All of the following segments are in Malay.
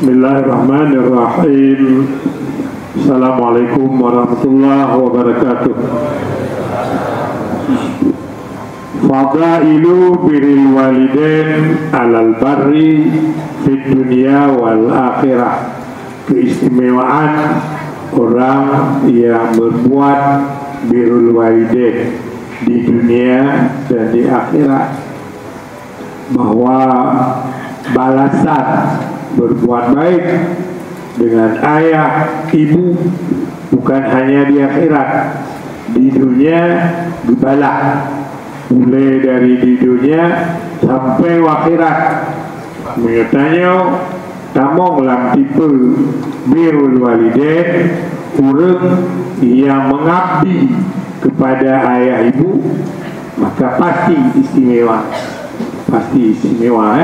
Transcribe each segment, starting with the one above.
Bismillahirrahmanirrahim. Assalamualaikum warahmatullahi wabarakatuh. Fadailu birril walidain alal barri fid dunya wal akhirah. Keistimewaan orang yang berbuat birrul walidain di dunia dan di akhirat, bahwa balasan berbuat baik dengan ayah, ibu bukan hanya di akhirat, di dunia dibalas, mulai dari di dunia sampai akhirat. Mengatanya tamong lam tipe birrul walidain, orang yang mengabdi kepada ayah ibu, maka pasti istimewa,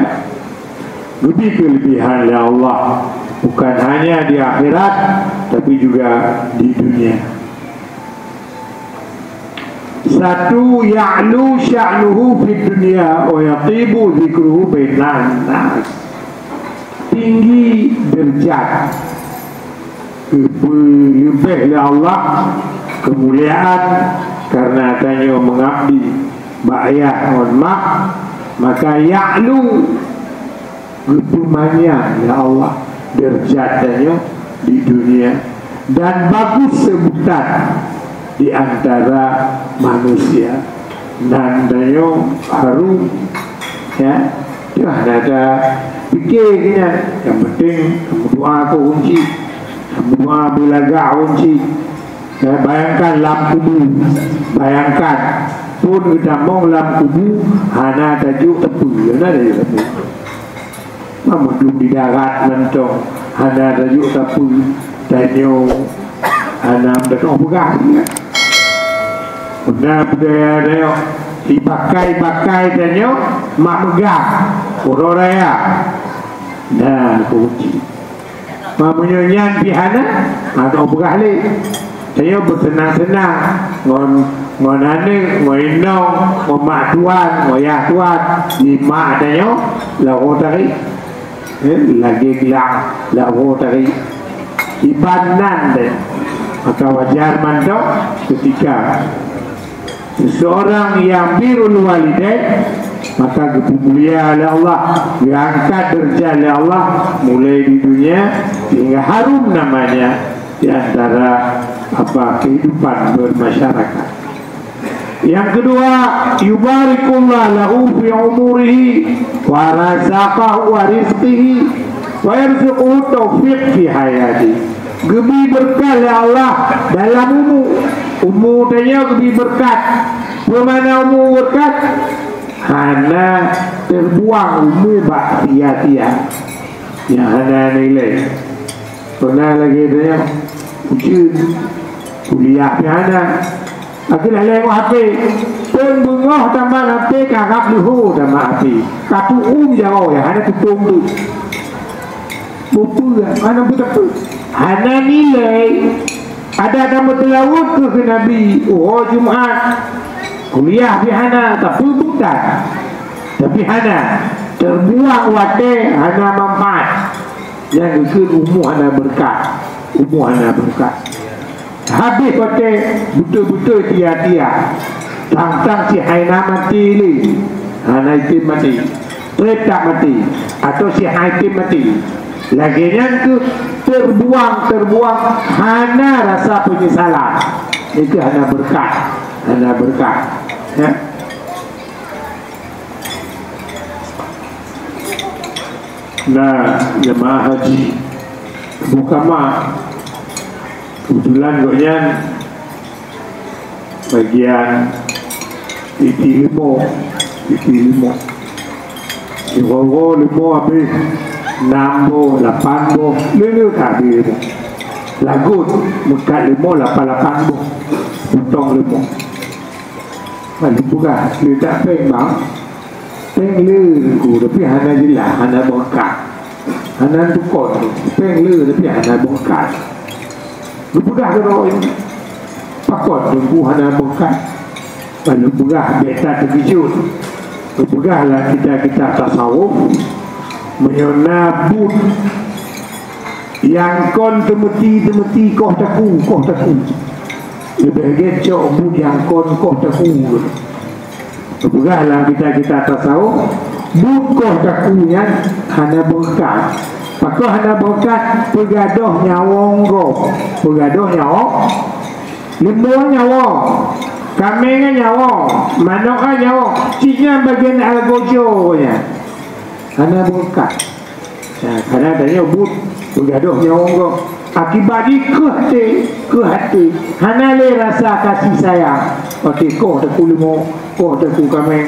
lebih kelebihan oleh Allah, bukan hanya di akhirat tapi juga di dunia. Satu, ya'lu sya'nuhu fid dunya wa yatibu dzikruhu bainan nas. Tinggi derajat, lebih oleh Allah, kemuliaan karena tanya mengabdi ba'ayah mohon mak, maka ya'lu berbanyak ya Allah derajatnya di dunia, dan bagus sebutan di antara manusia, nandanya harum ya. Jangan ada pikirnya, yang penting kamu doa aku kunci, kamu doa belaga kunci ya. Bayangkan lam kubu, bayangkan pun kita mau lam kubu hana tajuk tepu, hana tajuk tepu, mamuduk di darat mentong hana tajuk tepu, tanyo hana mendatang pegah ya. Benar budaya tanyo dipakai tanyo mak megah orang raya. Nah kunci mamunya nyan pihana atau pegah le tanyo bersenang-senang ngon ane ngoinong ngomak tuan ngoyah tuan di mak tanyo lagu tari lagi gelang lagu tari ibanan deh. Maka wajar mantok ketika seseorang yang birrul walidain, maka kemuliaan oleh Allah, diangkat derajat oleh Allah mulai di dunia hingga harum namanya di antara kehidupan bermasyarakat. Yang kedua, yubarikullah lahu fi umurihi wa razaqahu wa rizqihi wa yarzuquhu taufiq fi hayati. Gebi berkah oleh Allah dalam umur tanya gebi berkat. Bagaimana umur berkat? Hana terbuang umur bak tia-tia yang hana nilai. Pernah lagi tanya ujian kuliah piana akhirnya lewat HP penggengah tambah HP kakak luhu tambah HP katu jauh ya hana tutung tu buku ya mana betul hana nilai. Ada tamu telawut ke Nabi Jumat kuliah pihana tapi bukan, tapi hana terbuang wate hana manfaat yang itu umur hana berkat, habis wate betul-betul tia-tia tang-tang si haina mati li hana itu mati tak mati atau si haiti mati lagi yang tu terbuang hana rasa penyesalan, itu hana berkat ya. Nah jemaah haji bukan mah kebetulan goyan bagian titi limo Iwowo limo habis 6 bo 8 bo lulu tadi lagut muka limo 8 bo utong limo mana buka tidak peng bang peng lu tapi hana jila hana bongkar hana tukot peng lu tapi hana bongkar lu buka kalau ini pakot tunggu hana bongkar mana buka beta terkejut lu buka lah kita tasawuf menyonabut yang kon temeti koh taku lebih gecok bu yang kon koh taku. Begahlah kita tasawuf bukoh takunya hana berkat. Pakah hana berkat pegadoh nyawong go. Pegadoh nyawong limbo nyawong kamenya nyawong manoknya nyawong ciknya bagian algojo nya hana berkat. Nah, karena adanya but pegadoh nyawong go akibat ke hati hana le rasa kasih sayang. Okey koh taku limo koh taku kameng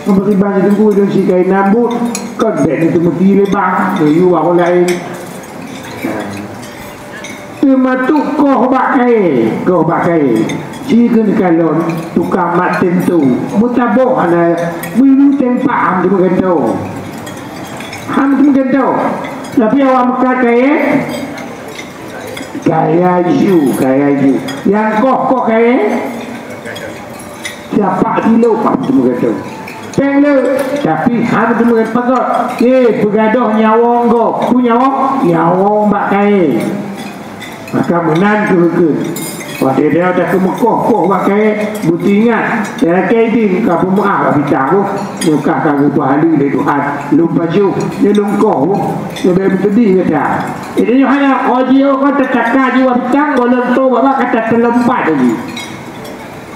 memberi banyak tunggu dan si kain nambut kan dek itu mesti lebang you aku lain termatuk koh bakai jika kalau tukang mat tentu mutabok ana wilu tempat ham tu gento tapi awak makan kaya you yang koh kaya siapa dilo pam tu gento Pengle, tapi harus dengan pakai. Begadoh nyawong go, punya nyawong bakai. Maka menan ke. Waktu dia dah kemekoh bakai, buti ingat. Dia kaidin ka pemaaf bitaku, muka kagu pahali de Tuhan. Lupa ju, dia lungkoh, dia bertedi kata. Ini hanya audio kau tercakar jiwa bitang, golong tu bapa kata terlempat lagi.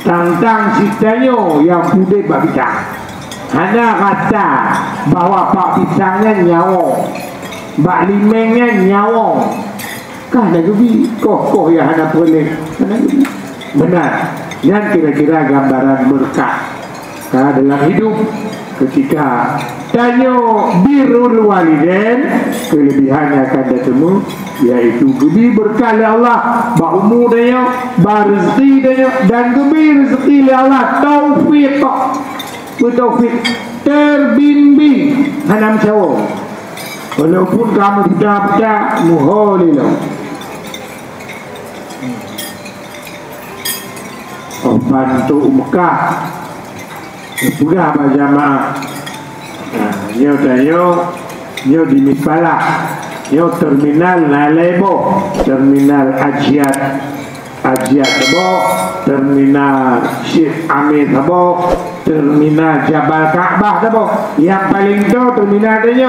Tantang sitanyo yang pudek bab bitang. Hanya kata bahawa pak pisangnya nyawong, bak limengnya nyawong. Kah nak gebi koh yang hana boleh. Benar. Yang kira-kira gambaran berkah. Karena dalam hidup ketika tanyo birrul walidain kelebihannya akan bertemu yaitu gebi berkah oleh Allah, bak umur dia, bak rezeki dia dan gebi rezeki oleh Allah taufik. Bertaufik terbimbing hanam cawong walaupun kamu tidak muholilah bantu Mekah sudah berjamaah nyo di Mispalah nyo terminal Nalebo terminal Ajiat Tebo terminal Syekh Amir Tebo terminal Jabal Ka'bah Tebo yang paling tu terminal dia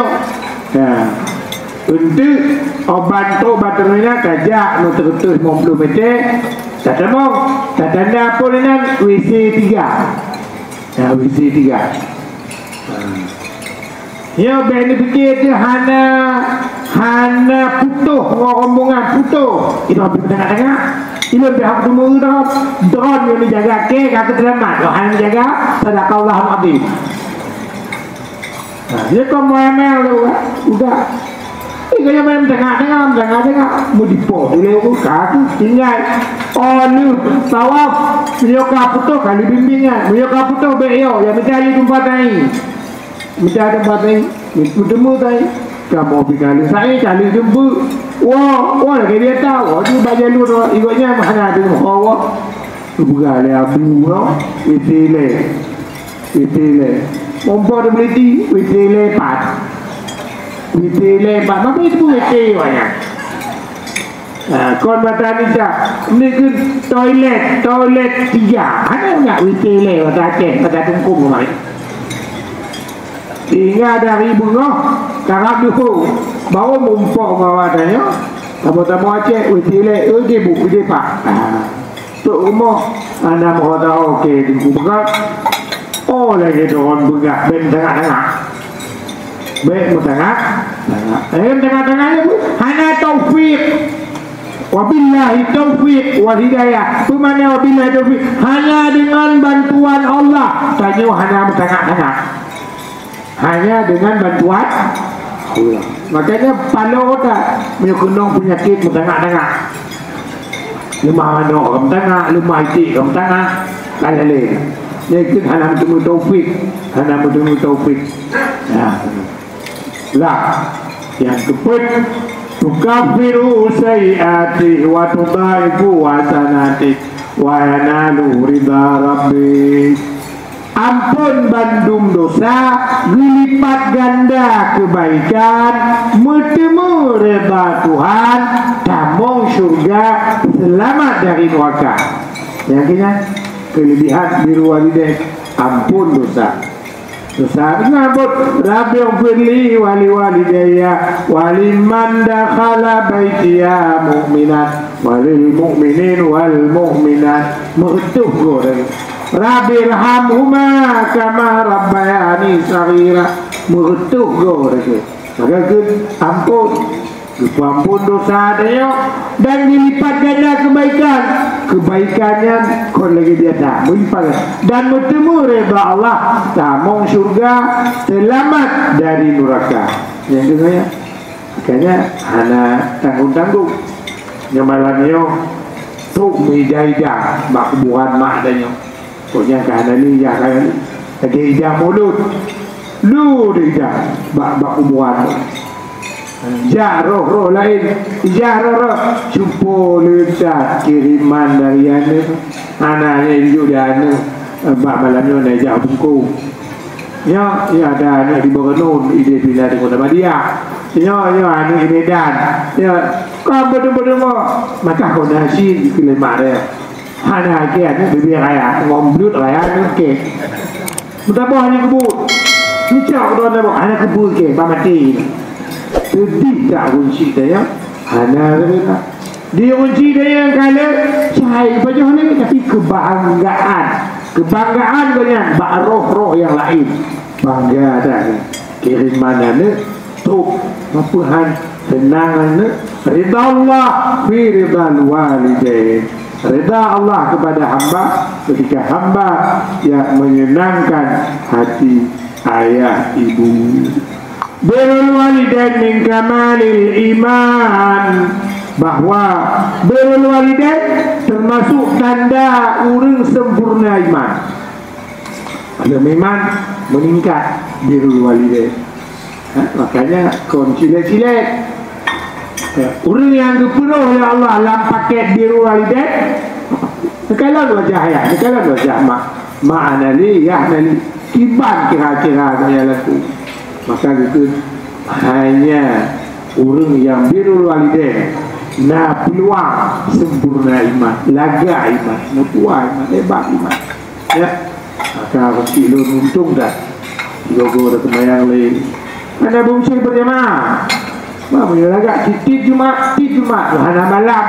untuk obat terminal kajak no terus 50 meter tak tembok tak tanda apa dengan WC 3 WC 3 ya benefit dia hana putuh rombongan putuh itu habis tengah-tengah ini pihak semua drone yang dijaga kata selamat hanya jaga sadaqallahul azim. Dia kau muamel udah ini yang main tengah mau dipot dulu kaki tinggal lu tawaf menyoka putuh kali bimbingan menyoka putuh beyo yang mencari tempat lain itu temu tadi kamu pikir saya cari jumpa wah kayak dia tahu tu baca lu ikutnya mana ada hawa bukan le abu itile pompa dia beli itile pat apa itu itile banyak kon mata ni ni ke toilet 3 ada enggak itile kata tungkum mai tinggal dari bunga karab dulu bawa mumpok bawa adanya tamu-tamu Aceh utile dia buku dia pak tu rumah anda mau tahu okey di buka lagi doon buka ben tengah-tengah tengah-tengah hanya taufik wabillahi taufik wal hidayah mana wabillahi taufik hanya dengan bantuan Allah tanya hanya tengah-tengah hanya dengan bantuan Allah. Makanya palo tak menyokong penyakit tengah-tengah. Lemah anak tengah, lemah hati tengah, lain-lain. Jadi hanya bertemu taufik. Lah, yang keempat, tukafiru sayyati wa tudaifu hasanati wa yanalu ridha rabbik. ampun bandung dosa, dilipat ganda kebaikan, bertemu reda Tuhan, damong surga, selamat dari neraka. Yang kena kelebihan biru walidain, ampun dosa. Dosa ngabut Rabbi firli wali walidayya waliman dakhala baitiya mu'minat walil mu'minin wal mu'minat mu'tuh goreng Rabbi irhamhuma kama rabbayani saghira mu'tuh goreng. Maka ampun ampun dosa dia dan dilipat ganda kebaikan. Kebaikannya kau lagi biasa melipat dan bertemu reda Allah, tamong surga, selamat dari neraka. Yang dengannya makanya hana tanggung-tanggung nyamalannya tuh meja-ija makbuhan makdanya pokoknya kahana ni ya kan lagi ija mulut lu ija makbuhan ya roh lain ya roh jumpa letak kiriman dari anaknya juga anu mbak malamnya nak jauh bungku ya ada anak di Borneo ide bila di Kota Madia ya anak di Medan ya kau betul-betul maka kau nasi di lemak dia anak anak bibir raya ngomblut raya ke betapa hanya kebut lucak tuan anak kebut ke mati sedih tak kunci dia anak dia kunci dia yang kala cahaya baju ni tapi kebanggaan banyak roh-roh yang lain bangga dah kiriman ni tu mapuhan tenangan rida Allah fi ridal walidain rida Allah kepada hamba ketika hamba yang menyenangkan hati ayah ibu. Birrul walidain min kamalil iman, bahwa birrul walidain termasuk tanda orang sempurna iman. Kalau iman meningkat birrul walidain, makanya kon cilik-cilik orang yang dipenuh oleh Allah dalam paket birrul walidain, sekarang wajah ayah, sekarang wajah mak anali, ya anali, kiban kira-kira saya laku. Maka itu hanya orang yang birrul walidain na peluang sempurna iman, laga iman, mutua iman, hebat iman. Ya, maka mesti lu untung dah. Logo dah temayang lain. Mana bungsi berjamaah? Mak punya laga titit Jumat, hana malam.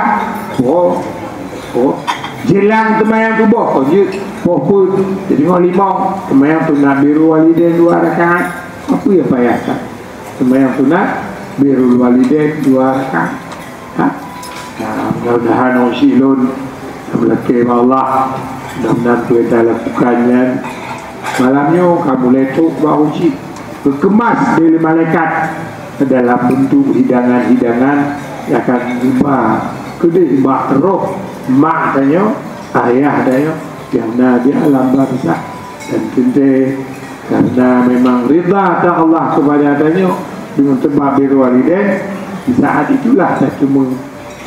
Oh, jelang temayang tubuh, kau je, pun jadi ngolimo temayang tunat birrul walidain 2 rakaat. Apa yang payahkan sembahyang sunat birrul walidain 2 rakaat. Mudah-mudahan orang silun berlaku Allah, mudah-mudahan kita lakukannya. Malamnya kamu letuk bahu uji berkemas dari malaikat dalam bentuk hidangan-hidangan yang akan ubah kedai mak roh mak tanya ayah tanya yang di alam barzakh dan kita karena memang ridha Allah kepada adanya dengan sebab birrul walidain. Di saat itulah saya cuma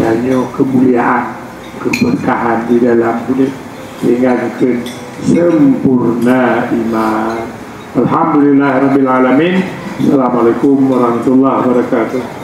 tanya kemuliaan, keberkahan di dalam hidup sehingga kita sempurna iman. Alhamdulillahirabbil alamin. Assalamualaikum warahmatullahi wabarakatuh.